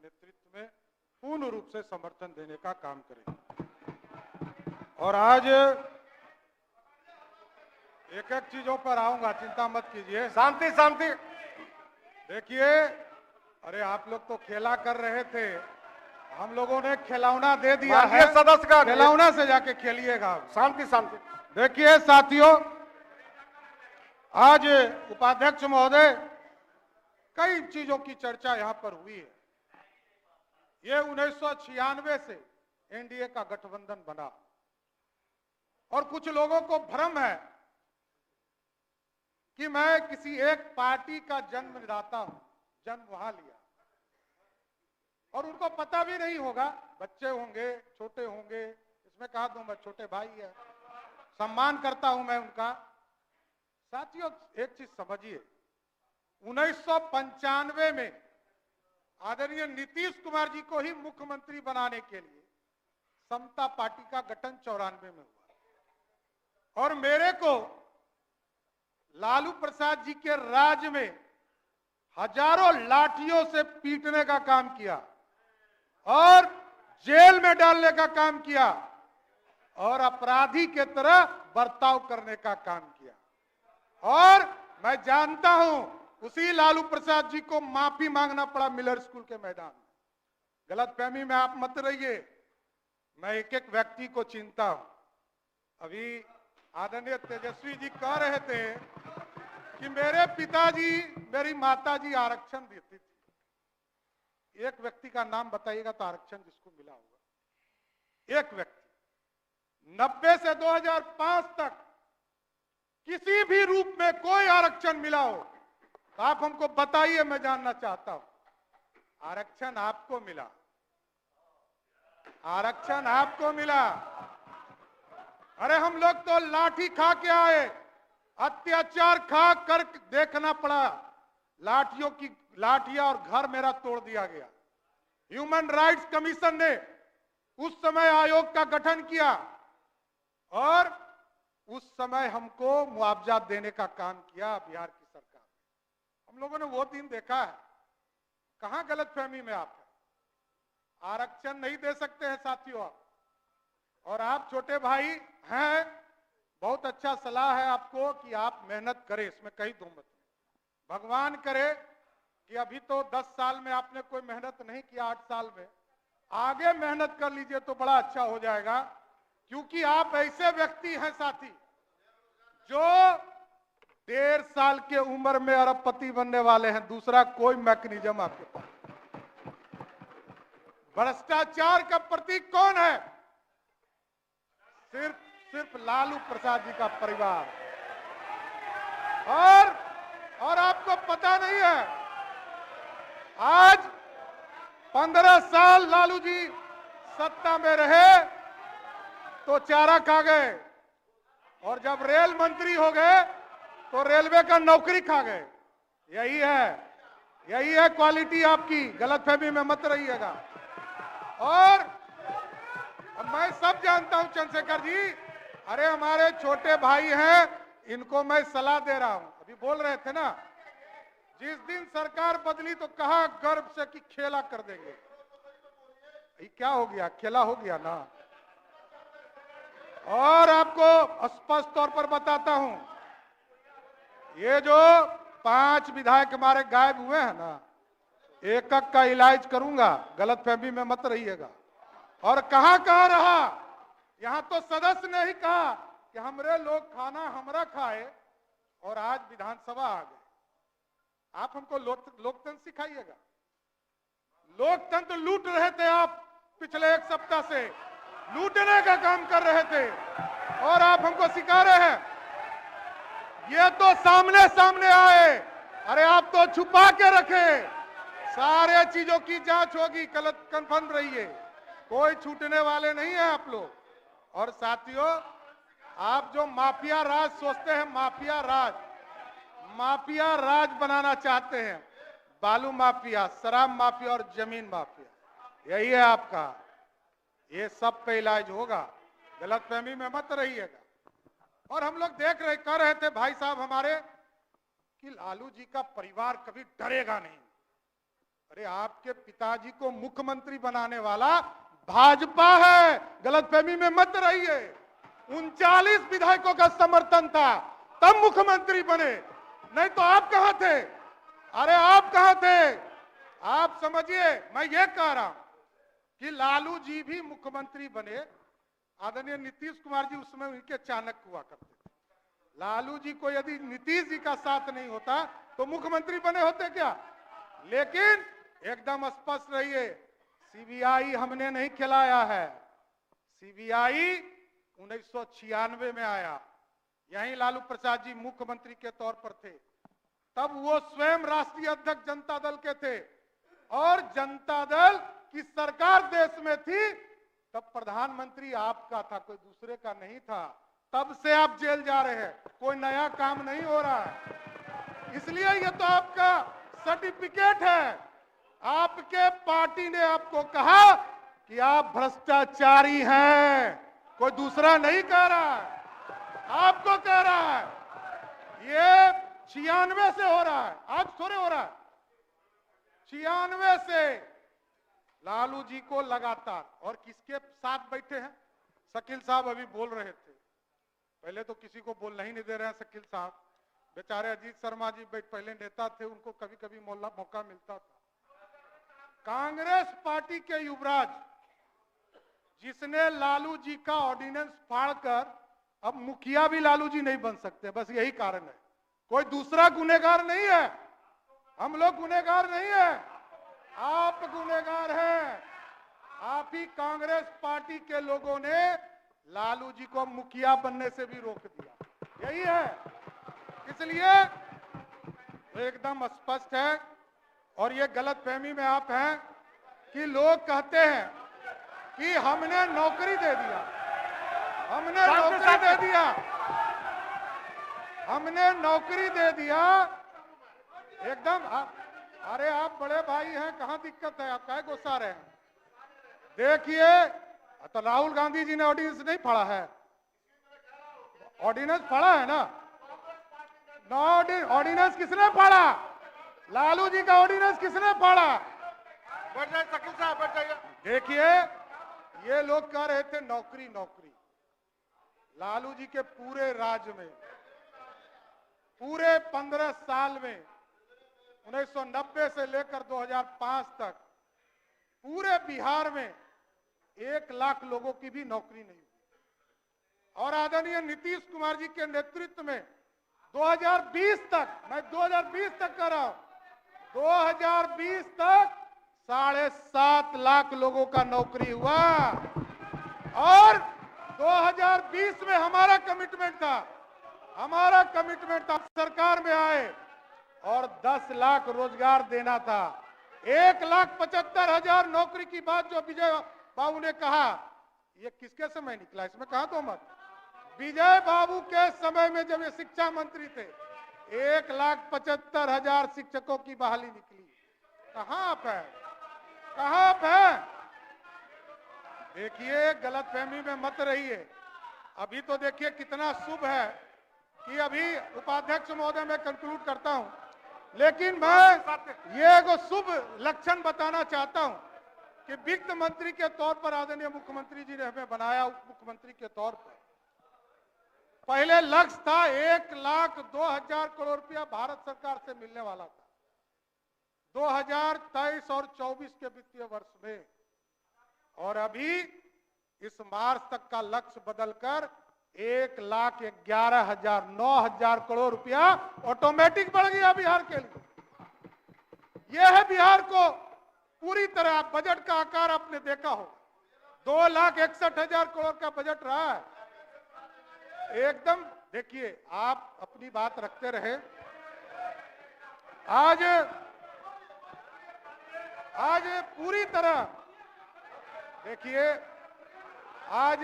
नेतृत्व में पूर्ण रूप से समर्थन देने का काम करेंगे। और आज एक एक चीजों पर आऊंगा, चिंता मत कीजिए। शांति शांति। देखिए, अरे आप लोग तो खेला कर रहे थे, हम लोगों ने खिलौना दे दिया है। सदस्य का खिलौना से जाके खेलिएगा। शांति शांति। देखिए साथियों, आज उपाध्यक्ष महोदय, कई चीजों की चर्चा यहां पर हुई है। ये 1996 से एनडीए का गठबंधन बना और कुछ लोगों को भ्रम है कि मैं किसी एक पार्टी का जन्मदाता हूं, जन्म वहां लिया, और उनको पता भी नहीं होगा। बच्चे होंगे, छोटे होंगे, इसमें कहा दूं मैं छोटे भाई है, सम्मान करता हूं मैं उनका। साथियों एक चीज समझिए, 1995 में आदरणीय नीतीश कुमार जी को ही मुख्यमंत्री बनाने के लिए समता पार्टी का गठन 94 में हुआ, और मेरे को लालू प्रसाद जी के राज में हजारों लाठियों से पीटने का काम किया और जेल में डालने का काम किया और अपराधी के तरह बर्ताव करने का काम किया। और मैं जानता हूं उसी लालू प्रसाद जी को माफी मांगना पड़ा मिलर स्कूल के मैदान में। गलतफहमी में आप मत रहिए, मैं एक एक व्यक्ति को चिंता हूं। अभी आदरणीय तेजस्वी जी कह रहे थे कि मेरे पिताजी, मेरी माताजी आरक्षण देती थी। एक व्यक्ति का नाम बताइएगा तो आरक्षण जिसको मिला होगा, एक व्यक्ति। 90 से 2005 तक किसी भी रूप में कोई आरक्षण मिला हो तो आप हमको बताइए, मैं जानना चाहता हूं। आरक्षण आपको मिला, आरक्षण आपको मिला। अरे हम लोग तो लाठी खा के आए, अत्याचार खा कर देखना पड़ा, लाठियां और घर मेरा तोड़ दिया गया। ह्यूमन राइट्स कमीशन ने उस समय आयोग का गठन किया और उस समय हमको मुआवजा देने का काम किया बिहार की सरकार। हम लोगों ने वो दिन देखा है। कहां गलतफहमी में आप है? आरक्षण नहीं दे सकते हैं साथियों आप, और आप छोटे भाई हैं, बहुत अच्छा सलाह है आपको कि आप मेहनत करें, इसमें कहीं दो मत नहीं। भगवान करे कि अभी तो 10 साल में आपने कोई मेहनत नहीं किया, 8 साल में आगे मेहनत कर लीजिए तो बड़ा अच्छा हो जाएगा। क्योंकि आप ऐसे व्यक्ति हैं साथी जो 1.5 साल के उम्र में अरबपति बनने वाले हैं, दूसरा कोई मैकेनिज्म आपके पास। भ्रष्टाचार का प्रतीक कौन है? सिर्फ लालू प्रसाद जी का परिवार। और आपको पता नहीं है, आज 15 साल लालू जी सत्ता में रहे तो चारा खा गए, और जब रेल मंत्री हो गए तो रेलवे का नौकरी खा गए। यही है क्वालिटी आपकी, गलतफहमी में मत रहिएगा। और मैं सब जानता हूं चंद्रशेखर जी, अरे हमारे छोटे भाई हैं, इनको मैं सलाह दे रहा हूं। अभी बोल रहे थे ना, जिस दिन सरकार बदली तो कहा गर्व से कि खेला कर देंगे। ये क्या हो गया? खेला हो गया ना। और आपको स्पष्ट तौर पर बताता हूं, ये जो 5 विधायक हमारे गायब हुए हैं ना, एक एक का इलाज करूंगा, गलतफहमी में मत रहिएगा। और कहां रहा, यहां तो सदस्य ने ही कहा कि हमरे लोग खाना हमरा खाए, और आज विधानसभा आ गए। आप हमको लोकतंत्र सिखाइएगा। लोकतंत्र लूट रहे थे आप, पिछले 1 सप्ताह से लूटने का काम कर रहे थे, और आप हमको सिखा रहे हैं। ये तो सामने सामने आए, अरे आप तो छुपा के रखे। सारे चीजों की जांच होगी, कन्फर्म रहिए, कोई छूटने वाले नहीं है आप लोग। और साथियों, आप जो माफिया राज सोचते हैं, माफिया राज बनाना चाहते हैं, बालू माफिया, शराब माफिया और जमीन माफिया, यही है आपका। ये सब पे इलाज होगा, गलतफहमी में मत रहिएगा। और हम लोग कह रहे थे भाई साहब हमारे कि लालू जी का परिवार कभी डरेगा नहीं। अरे आपके पिताजी को मुख्यमंत्री बनाने वाला भाजपा है, गलतफहमी में मत रहिए। 39 विधायकों का समर्थन था, तब मुख्यमंत्री बने, नहीं तो आप कहां थे? अरे आप कहां थे? आप समझिए, मैं ये कह रहा हूं कि लालू जी भी मुख्यमंत्री बने। आदरणीय नीतीश कुमार जी उस समय उनके चाणक्य हुआ करते थे। लालू जी को यदि नीतीश जी का साथ नहीं होता तो मुख्यमंत्री बने होते क्या? लेकिन एकदम स्पष्ट रहिए, सीबीआई हमने नहीं खिलाया है। सीबीआई 1996 में आया, यहीं लालू प्रसाद जी मुख्यमंत्री के तौर पर थे, तब वो स्वयं राष्ट्रीय अध्यक्ष जनता दल के थे और जनता दल की सरकार देश में थी, तब प्रधानमंत्री आपका था, कोई दूसरे का नहीं था। तब से आप जेल जा रहे हैं, कोई नया काम नहीं हो रहा है। इसलिए ये तो आपका सर्टिफिकेट है। आपके पार्टी ने आपको कहा कि आप भ्रष्टाचारी हैं, कोई दूसरा नहीं कह रहा है, आपको कह रहा है। ये 96 से हो रहा है, आज थोड़े हो रहा है। 96 से लालू जी को लगातार, और किसके साथ बैठे हैं? शकील साहब अभी बोल रहे थे, पहले तो किसी को बोलना ही नहीं दे रहे हैं शकील साहब, बेचारे अजीत शर्मा जी पहले नेता थे, उनको कभी कभी मौका मिलता था। कांग्रेस पार्टी के युवराज, जिसने लालू जी का ऑर्डिनेंस फाड़कर, अब मुखिया भी लालू जी नहीं बन सकते, बस यही कारण है, कोई दूसरा गुनहगार नहीं है। हम लोग गुनहगार नहीं है, आप गुनहगार हैं। आप ही कांग्रेस पार्टी के लोगों ने लालू जी को मुखिया बनने से भी रोक दिया, यही है। इसलिए एकदम स्पष्ट है, और ये गलतफहमी में आप हैं कि लोग कहते हैं कि हमने नौकरी दे दिया, हमने नौकरी दे दिया, हमने नौकरी दे दिया। एकदम अरे आप बड़े भाई हैं, कहां दिक्कत है? आप काहे गुस्सा रहे हैं? देखिए, तो राहुल गांधी जी ने ऑर्डिनेंस नहीं पढ़ा है? ऑर्डिनेंस पढ़ा है ना? ऑर्डिनेंस किसने पढ़ा? लालू जी का ऑर्डिनेंस किसने पढ़ा? बैठ जाइए शकील साहब, बैठ जाइए। देखिए, ये लोग कह रहे थे नौकरी नौकरी। लालू जी के पूरे राज्य में, पूरे 15 साल में, 1990 से लेकर 2005 तक पूरे बिहार में 1 लाख लोगों की भी नौकरी नहीं हुई। और आदरणीय नीतीश कुमार जी के नेतृत्व में 2020 तक, मैं 2020 तक कर रहा हूं, 2020 तक 7.5 लाख लोगों का नौकरी हुआ। और 2020 में हमारा कमिटमेंट था, सरकार में आए और 10 लाख रोजगार देना था। 1,75,000 नौकरी की बात जो विजय बाबू ने कहा, ये किसके समय निकला? इसमें कहा तो मत। विजय बाबू के समय में जब ये शिक्षा मंत्री थे, 1,75,000 शिक्षकों की बहाली निकली। कहां आप हैं? कहां आप हैं? देखिए, गलतफहमी में मत रहिए। अभी तो देखिए कितना शुभ है कि अभी उपाध्यक्ष महोदय मैं कंक्लूड करता हूं, लेकिन मैं ये एगो शुभ लक्षण बताना चाहता हूं कि वित्त मंत्री के तौर पर आदरणीय मुख्यमंत्री जी ने हमें बनाया, उप मुख्यमंत्री के तौर पर। पहले लक्ष्य था 1,02,000 करोड़ रुपया भारत सरकार से मिलने वाला था 2023 और 24 के वित्तीय वर्ष में, और अभी इस मार्च तक का लक्ष्य बदलकर 1,11,000 9,000 करोड़ रुपया ऑटोमेटिक बढ़ गया बिहार के लिए। यह है बिहार को पूरी तरह, बजट का आकार आपने देखा हो, 2,61,000 करोड़ का बजट रहा है। एकदम देखिए, आप अपनी बात रखते रहे। आज पूरी तरह देखिए, आज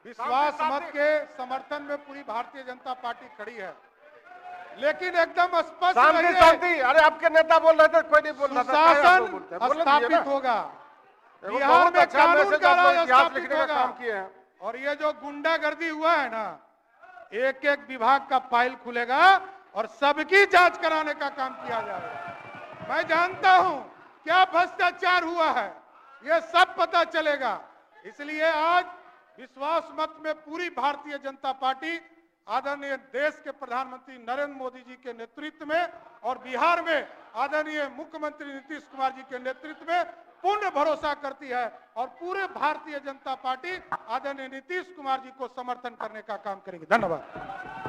विश्वास मत के समर्थन में पूरी भारतीय जनता पार्टी खड़ी है, लेकिन एकदम स्पष्ट शांति। अरे आपके नेता बोल रहे थे, कोई नहीं बोल रहा था। शासन स्थापित होगा, बिहार में कानून का राज स्थापित होगा। और ये जो गुंडागर्दी हुआ है ना, एक एक विभाग का फाइल खुलेगा और सबकी जांच कराने का काम किया जाएगा। मैं जानता हूं क्या भ्रष्टाचार हुआ है, ये सब पता चलेगा। इसलिए आज विश्वास मत में पूरी भारतीय जनता पार्टी आदरणीय देश के प्रधानमंत्री नरेंद्र मोदी जी के नेतृत्व में और बिहार में आदरणीय मुख्यमंत्री नीतीश कुमार जी के नेतृत्व में पूर्ण भरोसा करती है और पूरे भारतीय जनता पार्टी आदरणीय नीतीश कुमार जी को समर्थन करने का काम करेगी। धन्यवाद।